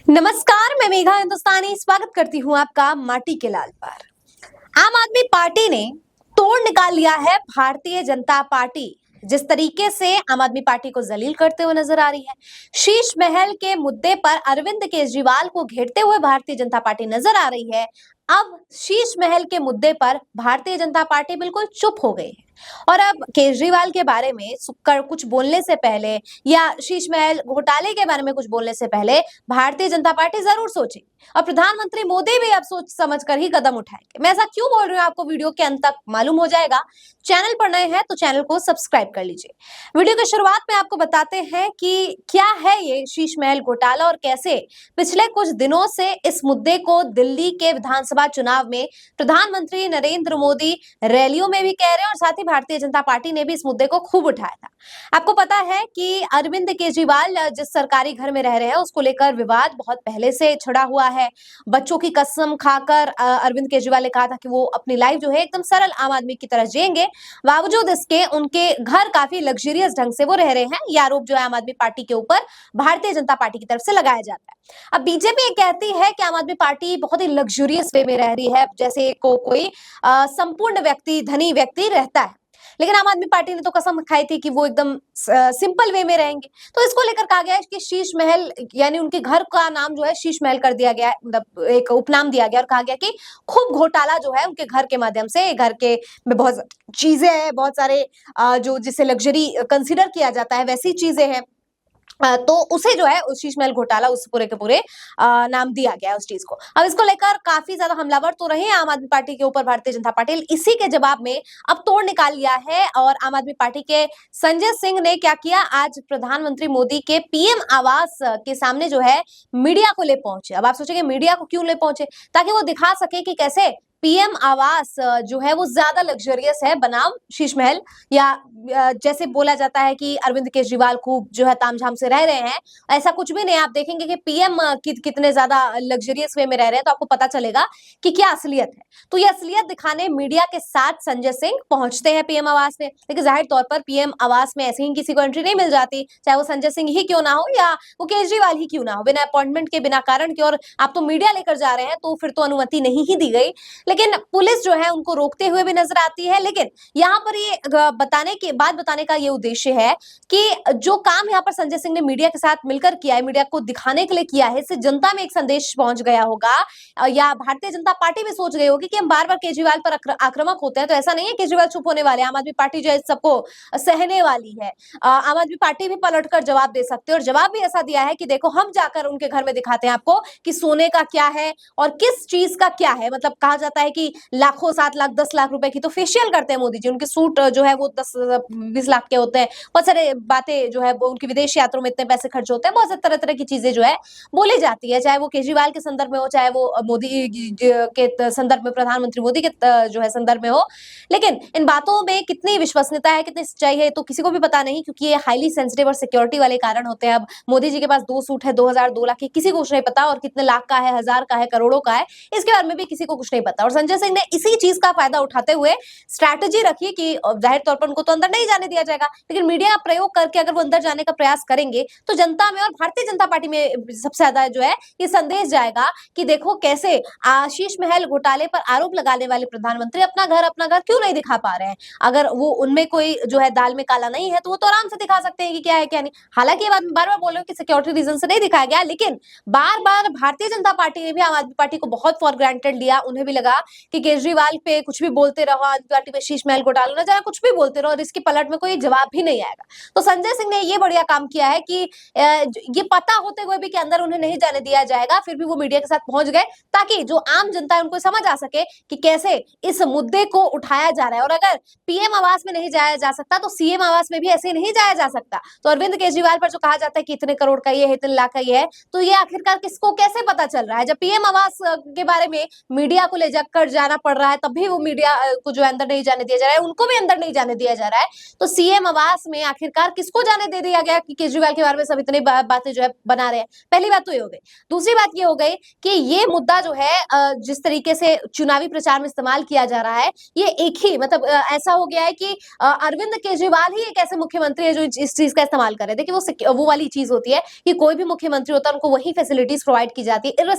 नमस्कार, मैं मेघा हिंदुस्तानी स्वागत करती हूँ आपका माटी के लाल पर। आम आदमी पार्टी ने तोड़ निकाल लिया है भारतीय जनता पार्टी। जिस तरीके से आम आदमी पार्टी को जलील करते हुए नजर आ रही है, शीश महल के मुद्दे पर अरविंद केजरीवाल को घेरते हुए भारतीय जनता पार्टी नजर आ रही है। अब शीश महल के मुद्दे पर भारतीय जनता पार्टी बिल्कुल चुप हो गई है और अब केजरीवाल के बारे में कुछ बोलने से पहले या शीश महल घोटाले के बारे में कुछ बोलने से पहले भारतीय जनता पार्टी जरूर सोचे और प्रधानमंत्री मोदी भी अब सोच समझ कर ही कदम उठाएंगे। मैं ऐसा क्यों बोल रही हूँ आपको वीडियो के अंत तक मालूम हो जाएगा। चैनल पर नए हैं तो चैनल को सब्सक्राइब कर लीजिए। वीडियो की शुरुआत में आपको बताते हैं कि क्या है ये शीश महल घोटाला और कैसे पिछले कुछ दिनों से इस मुद्दे को दिल्ली के विधानसभा चुनाव में प्रधानमंत्री नरेंद्र मोदी रैलियों में भी कह रहे हैं और साथ ही भारतीय जनता पार्टी ने भी इस मुद्दे को खूब उठाया था। आपको पता है कि अरविंद केजरीवाल जिस सरकारी घर में रह रहे हैं उसको लेकर विवाद बहुत पहले से छिड़ा हुआ है। बच्चों की कसम खाकर अरविंद केजरीवाल ने कहा था कि वो अपनी लाइफ जो है एकदम सरल आम आदमी की तरह जिएंगे। बावजूद इसके उनके घर काफी लग्जरियस ढंग से वो रह रहे हैं। ये आरोप जो है आम आदमी पार्टी के ऊपर भारतीय जनता पार्टी की तरफ से लगाया जाता है। अब बीजेपी ये कहती है कि आम आदमी पार्टी बहुत ही लग्जरियस वे में रह रही है, जैसे कोई संपूर्ण व्यक्ति, धनी व्यक्ति रहता है। लेकिन आम आदमी पार्टी ने तो कसम खाई थी कि वो एकदम सिंपल वे में रहेंगे। तो इसको लेकर कहा गया है कि शीश महल यानी उनके घर का नाम जो है शीश महल कर दिया गया है, मतलब एक उपनाम दिया गया और कहा गया कि खूब घोटाला जो है उनके घर के माध्यम से, घर के में बहुत चीजें हैं, बहुत सारे जो जिसे लग्जरी कंसिडर किया जाता है वैसी चीजें हैं। तो उसे जो है उस शीश महल घोटाला उस पूरे के पूरे नाम दिया गया है उस चीज को। अब इसको लेकर काफी ज्यादा हमलावर तो रहे आम आदमी पार्टी के ऊपर भारतीय जनता पार्टी। इसी के जवाब में अब तोड़ निकाल लिया है और आम आदमी पार्टी के संजय सिंह ने क्या किया, आज प्रधानमंत्री मोदी के पीएम आवास के सामने जो है मीडिया को ले पहुंचे। अब आप सोचेंगे मीडिया को क्यों ले पहुंचे, ताकि वो दिखा सके कि कैसे पीएम आवास जो है वो ज्यादा लग्जरियस है बनाम शीश महल, या जैसे बोला जाता है कि अरविंद केजरीवाल खूब जो है तामझाम से रह रहे हैं। ऐसा कुछ भी नहीं। आप देखेंगे कि पीएम कितने ज्यादा लग्जरियस वे में रह रहे हैं तो आपको पता चलेगा कि क्या असलियत है। तो ये असलियत दिखाने मीडिया के साथ संजय सिंह पहुंचते हैं पीएम आवास में। लेकिन जाहिर तौर पर पीएम आवास में ऐसे ही किसी को एंट्री नहीं मिल जाती, चाहे वो संजय सिंह ही क्यों ना हो या वो केजरीवाल ही क्यों ना हो, बिना अपॉइंटमेंट के, बिना कारण के। और आप तो मीडिया लेकर जा रहे हैं तो फिर तो अनुमति नहीं ही दी गई। लेकिन पुलिस जो है उनको रोकते हुए भी नजर आती है। लेकिन यहाँ पर ये बताने का ये उद्देश्य है कि जो काम यहाँ पर संजय सिंह ने मीडिया के साथ मिलकर किया है, मीडिया को दिखाने के लिए किया है, इससे जनता में एक संदेश पहुंच गया होगा या भारतीय जनता पार्टी भी सोच गई होगी कि हम बार बार केजरीवाल पर आक्रामक होते हैं तो ऐसा नहीं है केजरीवाल चुप होने वाले। आम आदमी पार्टी जो है सबको सहने वाली है। आम आदमी पार्टी भी पलटकर जवाब दे सकते हैं और जवाब भी ऐसा दिया है कि देखो हम जाकर उनके घर में दिखाते हैं आपको कि सोने का क्या है और किस चीज का क्या है। मतलब कहा जाता है कि लाखों, 7 लाख, 10 लाख रुपए की तो फेशियल करते हैं मोदी जी। उनके सूट जो है वो 10-20 लाख के होते हैं। बहुत सारे बातें जो है वो उनकी विदेश यात्रा में इतने पैसे खर्च होते हैं। बहुत सारे तरह तरह की चीजें जो है बोली जाती है, चाहे वो केजरीवाल के संदर्भ में हो, चाहे वो मोदी के संदर्भ में, प्रधानमंत्री मोदी के जो है संदर्भ में हो। लेकिन इन बातों में कितनी विश्वसनीयता है, कितनी सच्चाई है, तो किसी को भी पता नहीं, क्योंकि ये हाईली सेंसिटिव और सिक्योरिटी वाले कारण होते हैं। अब मोदी जी के पास 2 सूट है, 2000, 2 लाख की, किसी को कुछ नहीं पता। और कितने लाख का है, 1000 का है, करोड़ों का है, इसके बारे में भी किसी को कुछ नहीं पता। और संजय सिंह ने इसी चीज का फायदा उठाते हुए स्ट्रैटेजी रखी कि जाहिर तौर पर उनको तो अंदर नहीं जाने दिया जाएगा, लेकिन मीडिया का प्रयोग करके अगर वो अंदर जाने का प्रयास करेंगे तो जनता में और भारतीय जनता पार्टी में सबसे ज्यादा जो है ये संदेश जाएगा कि देखो कैसे आशीष महल घोटाले पर आरोप लगाने वाले प्रधानमंत्री अपना घर क्यों नहीं दिखा पा रहे हैं। अगर वो उनमें कोई जो है दाल में काला नहीं है तो वो तो आराम से दिखा सकते हैं कि क्या है क्या नहीं। हालांकि ये बात बार बार बोल रहे हो कि सिक्योरिटी रीजन से नहीं दिखाया गया, लेकिन बार बार भारतीय जनता पार्टी ने भी आम आदमी पार्टी को बहुत फॉर ग्रांटेड लिया। उन्हें भी लगा कि केजरीवाल पे कुछ भी बोलते रहो, आम आदमी पार्टी पे शीश महल घोटाला न जाए, कुछ भी बोलते रहो और इसके पलट में कोई जवाब भी नहीं आएगा। तो संजय सिंह ने ये बढ़िया काम किया है कि ये पता होते हुए भी कि अंदर उन्हें नहीं जाने दिया जाएगा, फिर भी वो मीडिया के साथ पहुंच गए ताकि जो आम जनता है उनको समझ आ सके कि कैसे इस मुद्दे को उठाया जा रहा है। और अगर पीएम आवास में नहीं जाया जा सकता तो सीएम आवास में भी ऐसे नहीं जाया जा सकता। तो अरविंद केजरीवाल पर जो कहा जाता है कि इतने करोड़ का ये है, इतने लाख का ये है, तो ये आखिरकार किसको कैसे पता चल रहा है? जब पीएम आवास के बारे में मीडिया को ले जा कर जाना पड़ रहा है, तब भी वो मीडिया को जो है अंदर नहीं जाने दिया जा रहा है, उनको भी अंदर नहीं जाने दिया जा रहा है। तो सीएम आवास में आखिरकार किसको जाने दे दिया गया कि केजरीवाल के बारे में सब इतनी बातें जो है बना रहे हैं? पहली बात तो ये हो गई। दूसरी बात ये हो गई कि ये मुद्दा जो है जिस तरीके से चुनावी प्रचार में इस्तेमाल किया जा रहा है, ये एक ही मतलब ऐसा हो गया है कि अरविंद केजरीवाल ही एक ऐसे मुख्यमंत्री है जो इस चीज का इस्तेमाल कर रहे थे कि वो वाली चीज होती है कि कोई भी मुख्यमंत्री होता है उनको वही फैसिलिटीज प्रोवाइड की जाती है।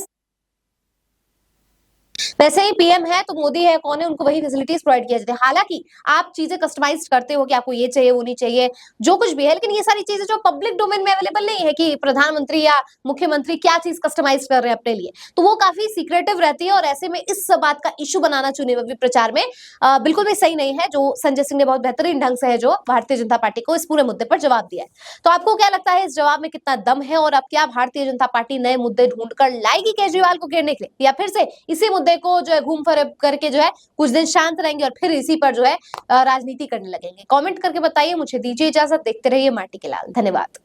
वैसे ही पीएम है तो मोदी है, कौन है, उनको वही फैसिलिटीज प्रोवाइड किया जाती है। हालांकि आप चीजें कस्टमाइज करते हो कि आपको ये चाहिए वो नहीं चाहिए, जो कुछ भी है, लेकिन ये सारी चीजें जो पब्लिक डोमेन में अवेलेबल नहीं है कि प्रधानमंत्री या मुख्यमंत्री क्या चीज कस्टमाइज कर रहे हैं अपने लिए, तो वो काफी सीक्रेटिव रहती है। और ऐसे में इस बात का इशू बनाना चुनावी प्रचार में बिल्कुल भी सही नहीं है। जो संजय सिंह ने बहुत बेहतरीन ढंग से है जो भारतीय जनता पार्टी को इस पूरे मुद्दे पर जवाब दिया है। तो आपको क्या लगता है इस जवाब में कितना दम है, और अब क्या भारतीय जनता पार्टी नए मुद्दे ढूंढकर लाएगी केजरीवाल को घेरने के लिए, या फिर से इसी मुद्दे को जो है घूम फिर करके जो है कुछ दिन शांत रहेंगे और फिर इसी पर जो है राजनीति करने लगेंगे? कमेंट करके बताइए। मुझे दीजिए इजाजत, देखते रहिए माटी के लाल। धन्यवाद।